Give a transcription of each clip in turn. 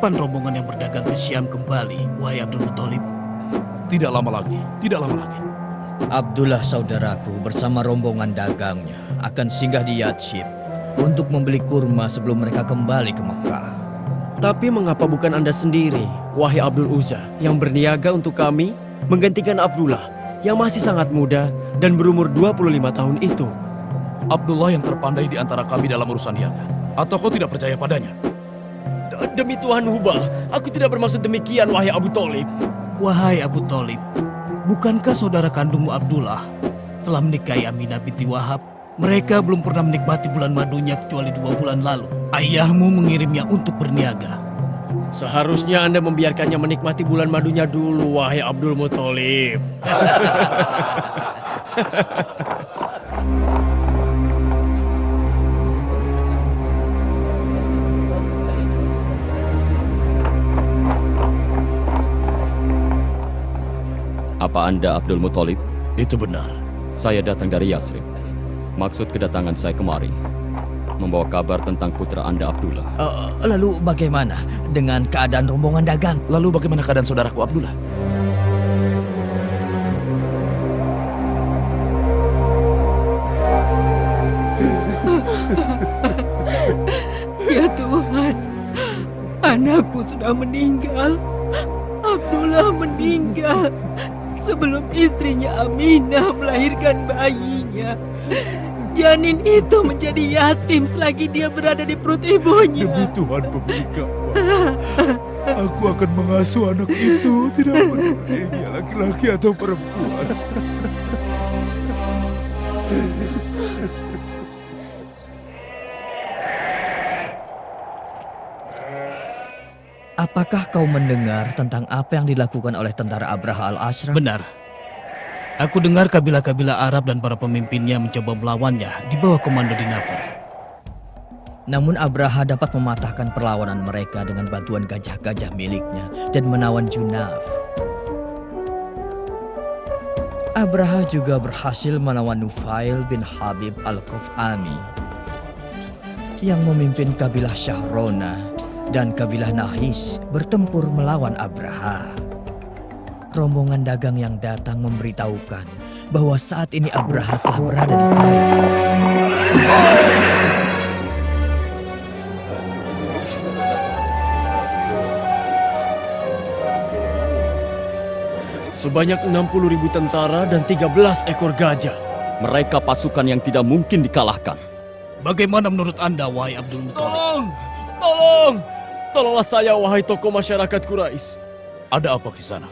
kapan rombongan yang berdagang ke Syam kembali, wahai Abdul Muthalib? Tidak lama lagi, tidak lama lagi. Abdullah saudaraku bersama rombongan dagangnya akan singgah di Yathrib untuk membeli kurma sebelum mereka kembali ke Mekah. Tapi mengapa bukan Anda sendiri, wahai Abdul Uzza, yang berniaga untuk kami menggantikan Abdullah yang masih sangat muda dan berumur 25 tahun itu? Abdullah yang terpandai di antara kami dalam urusan niaga. Atau kau tidak percaya padanya? Demi Tuhan Hubal, aku tidak bermaksud demikian, wahai Abu Thalib. Wahai Abu Thalib, bukankah saudara kandungmu Abdullah telah menikahi Aminah binti Wahab? Mereka belum pernah menikmati bulan madunya kecuali 2 bulan lalu. Ayahmu mengirimnya untuk berniaga. Seharusnya Anda membiarkannya menikmati bulan madunya dulu, wahai Abdul Muthalib. Apa Anda Abdul Muthalib? Itu benar. Saya datang dari Yathrib. Maksud kedatangan saya kemari membawa kabar tentang putra Anda Abdullah. Lalu bagaimana dengan keadaan rombongan dagang? Lalu bagaimana keadaan saudaraku Abdullah? Ya Tuhan, anakku sudah meninggal. Abdullah meninggal sebelum istrinya Aminah melahirkan bayinya. Janin itu menjadi yatim selagi dia berada di perut ibunya. Demi Tuhan pemilik Ka'bah, aku akan mengasuh anak itu, tidak peduli dia laki-laki atau perempuan. Apakah kau mendengar tentang apa yang dilakukan oleh tentara Abraha al-Ashram? Benar. Aku dengar kabilah-kabilah Arab dan para pemimpinnya mencoba melawannya di bawah komando Dinafar. Namun Abraha dapat mematahkan perlawanan mereka dengan bantuan gajah-gajah miliknya dan menawan Junaf. Abraha juga berhasil menawan Nufail bin Habib al-Qaf'ami yang memimpin kabilah Syahrona dan kabilah Nahis bertempur melawan Abraha. Rombongan dagang yang datang memberitahukan bahwa saat ini Abraha telah berada di Taif. Sebanyak 60.000 tentara dan 13 ekor gajah. Mereka pasukan yang tidak mungkin dikalahkan. Bagaimana menurut Anda, wahai Abdul Muthalib? Tolong! Tolonglah saya, wahai tokoh masyarakat Quraisy. Ada apa kisana?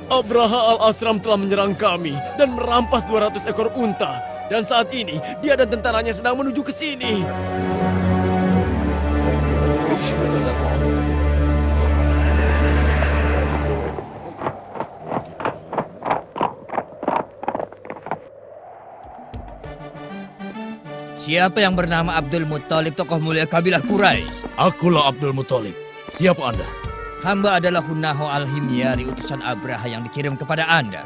Abraha al-Ashram telah menyerang kami dan merampas 200 ekor unta. Dan saat ini, dia dan tentaranya sedang menuju ke sini. Siapa yang bernama Abdul Muthalib, tokoh mulia kabilah Quraisy? Akulah Abdul Muthalib. Siapa Anda? Hamba adalah Hunaho al-Himyari, utusan Abraha yang dikirim kepada Anda.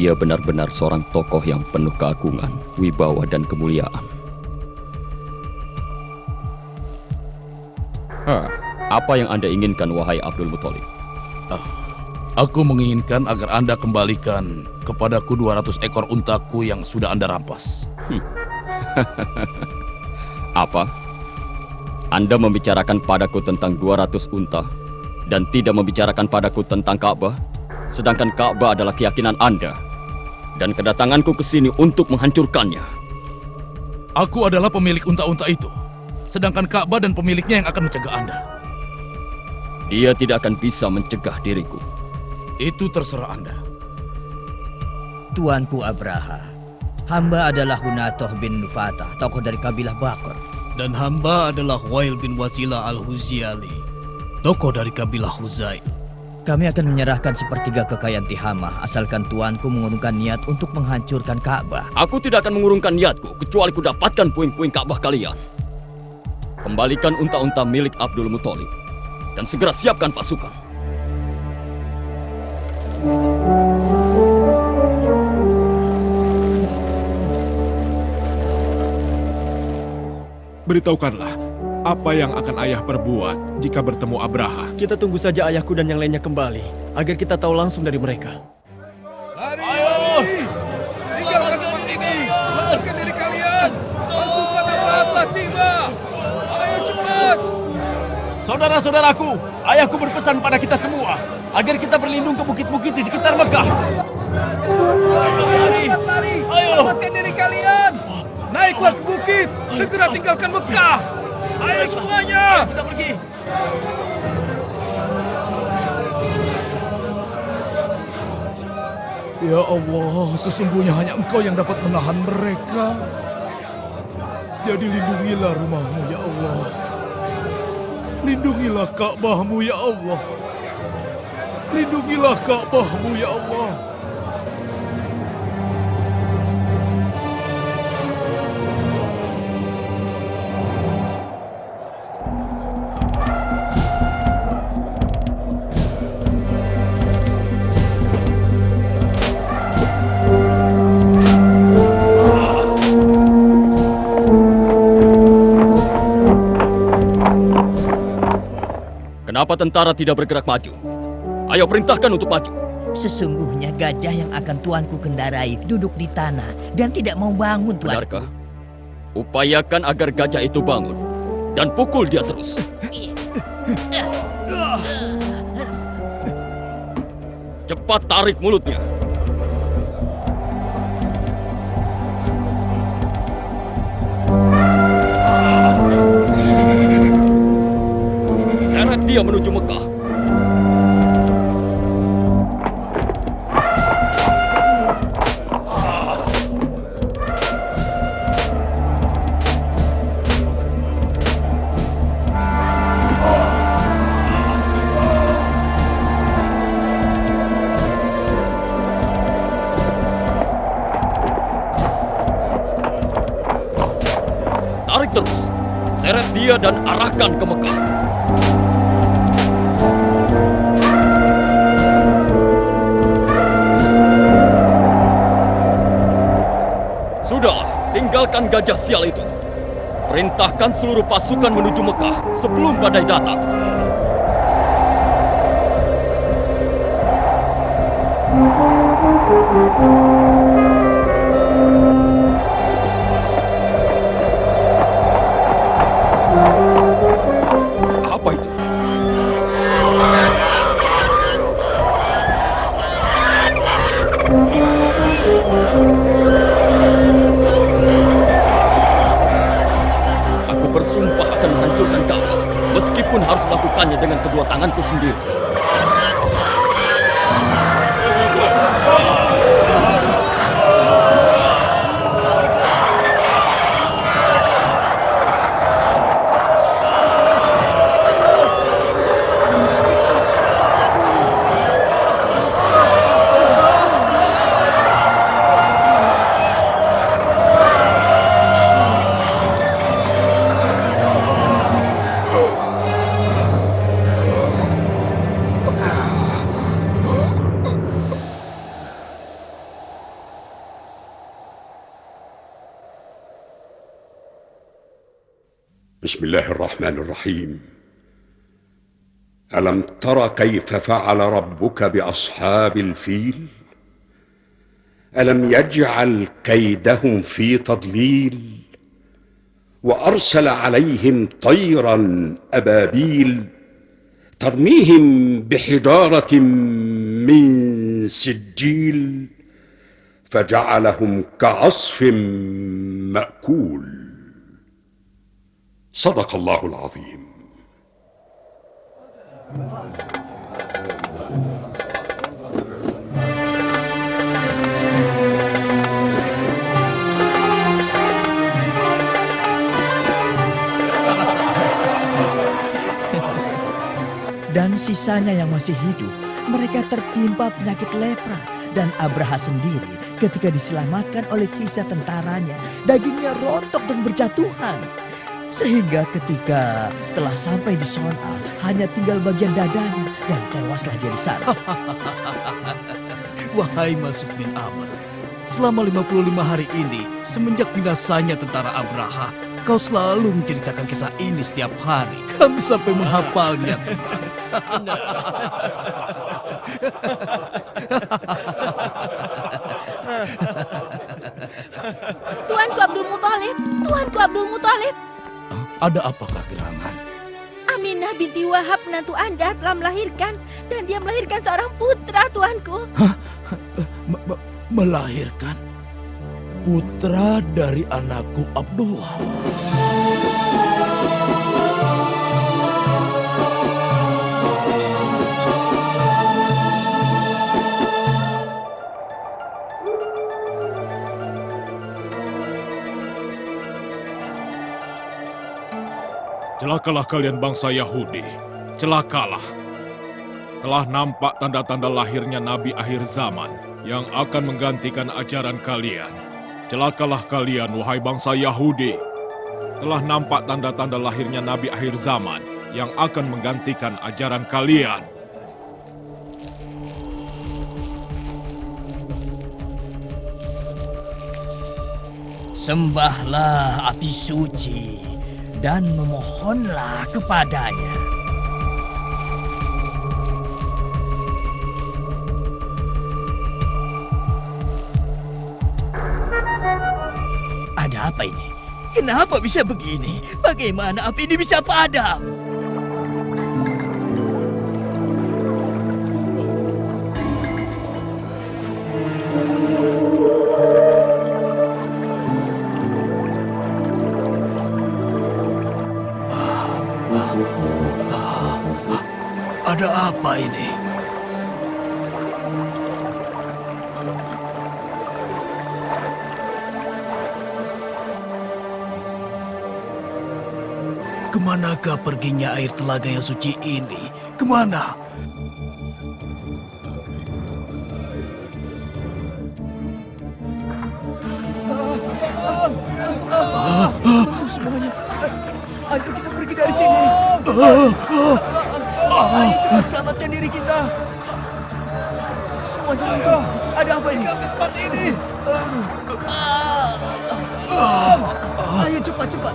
Dia benar-benar seorang tokoh yang penuh keagungan, wibawa dan kemuliaan. Apa yang Anda inginkan, wahai Abdul Muthalib? Aku menginginkan agar Anda kembalikan kepadaku 200 ekor untaku yang sudah Anda rampas. Apa? Anda membicarakan padaku tentang 200 unta dan tidak membicarakan padaku tentang Ka'bah, sedangkan Ka'bah adalah keyakinan Anda. Dan kedatanganku ke sini untuk menghancurkannya. Aku adalah pemilik unta-unta itu, sedangkan Ka'bah dan pemiliknya yang akan mencegah Anda. Dia tidak akan bisa mencegah diriku. Itu terserah Anda. Tuanku Abraha, hamba adalah Hunatoh bin Nufatah, tokoh dari kabilah Bakr. Dan hamba adalah Wail bin Wasilah al-Huziali, tokoh dari kabilah Huzail. Kami akan menyerahkan sepertiga kekayaan Tihamah asalkan tuanku mengurungkan niat untuk menghancurkan Ka'bah. Aku tidak akan mengurungkan niatku kecuali ku dapatkan puing-puing Ka'bah kalian. Kembalikan unta-unta milik Abdul Muthalib dan segera siapkan pasukan. Beritahukanlah, apa yang akan ayah perbuat jika bertemu Abraha? Kita tunggu saja ayahku dan yang lainnya kembali, agar kita tahu langsung dari mereka. Ayo! Tinggalkan tempat ini! Selamatkan diri kalian! Pasukan Abraha telah tiba! Ayo cepat! Saudara-saudaraku, ayahku berpesan pada kita semua, agar kita berlindung ke bukit-bukit di sekitar Mekah. Cepat lari! Ayo! Selamatkan diri kalian! Naiklah ke bukit! Segera tinggalkan Mekah! Ayo semuanya! Kita pergi! Ya Allah, sesungguhnya hanya Engkau yang dapat menahan mereka. Jadi lindungilah rumahmu, ya Allah. Lindungilah Ka'bahmu, ya Allah. Lindungilah Ka'bahmu, ya Allah. Kenapa tentara tidak bergerak maju? Ayo perintahkan untuk maju. Sesungguhnya gajah yang akan tuanku kendarai duduk di tanah dan tidak mau bangun, tuanku. Benarkah? Upayakan agar gajah itu bangun dan pukul dia terus. Cepat tarik mulutnya. Seret dia menuju Mekah. Tarik terus. Seret dia dan arahkan ke Mekah. Sudahlah, tinggalkan gajah sial itu. Perintahkan seluruh pasukan menuju Mekah sebelum badai datang. Apa itu? Aku bersumpah akan menghancurkan Ka'bah, meskipun harus melakukannya dengan kedua tanganku sendiri. بسم الله الرحمن الرحيم ألم تر كيف فعل ربك بأصحاب الفيل ألم يجعل كيدهم في تضليل وأرسل عليهم طيرا أبابيل ترميهم بحجارة من سجيل فجعلهم كعصف مأكول. صدق الله العظيم. Dan sisanya yang masih hidup, mereka tertimpa penyakit lepra. Dan Abraha sendiri ketika diselamatkan oleh sisa tentaranya, dagingnya rontok dan berjatuhan. Sehingga ketika telah sampai di Son'a, hanya tinggal bagian dadanya dan tewaslah dia di sana. Wahai Masuk bin Amr, selama 55 hari ini, semenjak binasanya tentara Abraha, kau selalu menceritakan kisah ini setiap hari. Kami sampai menghafalnya, Tuhan. Tuanku Abdul Muthalib, Tuanku Abdul Muthalib. Ada apakah gerangan? Aminah binti Wahab menantu Anda telah melahirkan dan dia melahirkan seorang putra, Tuanku. Melahirkan putra dari anakku Abdullah. Celakalah kalian bangsa Yahudi, celakalah. Telah nampak tanda-tanda lahirnya Nabi akhir zaman yang akan menggantikan ajaran kalian. Celakalah kalian, wahai bangsa Yahudi. Telah nampak tanda-tanda lahirnya Nabi akhir zaman yang akan menggantikan ajaran kalian. Sembahlah api suci dan memohonlah kepadanya. Ada apa ini? Kenapa bisa begini? Bagaimana api ini bisa padam? Ada apa ini? Kemanakah perginya air telaga yang suci ini? Kemana? Tunggu semuanya. Ayo kita pergi dari sini. Ayo cepat selamatkan diri kita. Semuanya runtuh. Ada apa ini? Tempat ini. Ayo cepat-cepat.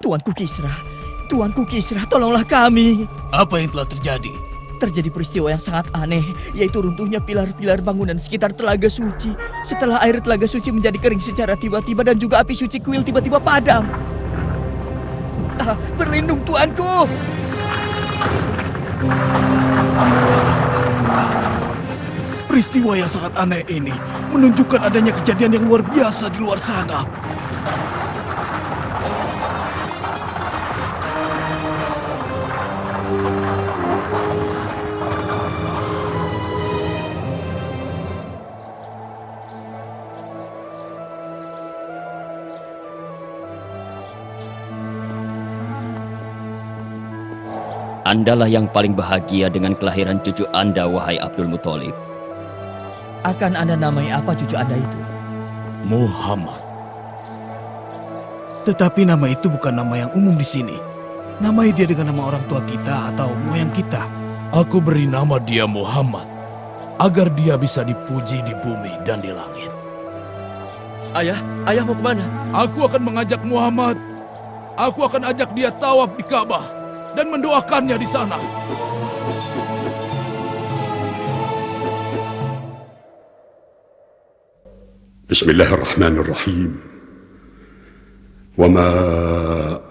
Tuanku Kisra, tolonglah kami. Apa yang telah terjadi? Terjadi peristiwa yang sangat aneh, yaitu runtuhnya pilar-pilar bangunan sekitar Telaga Suci. Setelah air Telaga Suci menjadi kering secara tiba-tiba dan juga api suci kuil tiba-tiba padam. Berlindung Tuanku! Peristiwa yang sangat aneh ini menunjukkan adanya kejadian yang luar biasa di luar sana. Andalah yang paling bahagia dengan kelahiran cucu Anda, wahai Abdul Muthalib. Akan Anda namai apa cucu Anda itu? Muhammad. Tetapi nama itu bukan nama yang umum di sini. Namai dia dengan nama orang tua kita atau moyang kita. Aku beri nama dia Muhammad, agar dia bisa dipuji di bumi dan di langit. Ayah mau kemana? Aku akan mengajak Muhammad. Aku akan ajak dia tawaf di Ka'bah dan mendoakannya di sana. Bismillahirrahmanirrahim. وما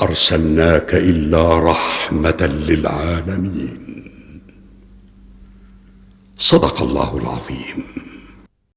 أرسلناك إلا رحمة للعالمين. صدق الله العظيم.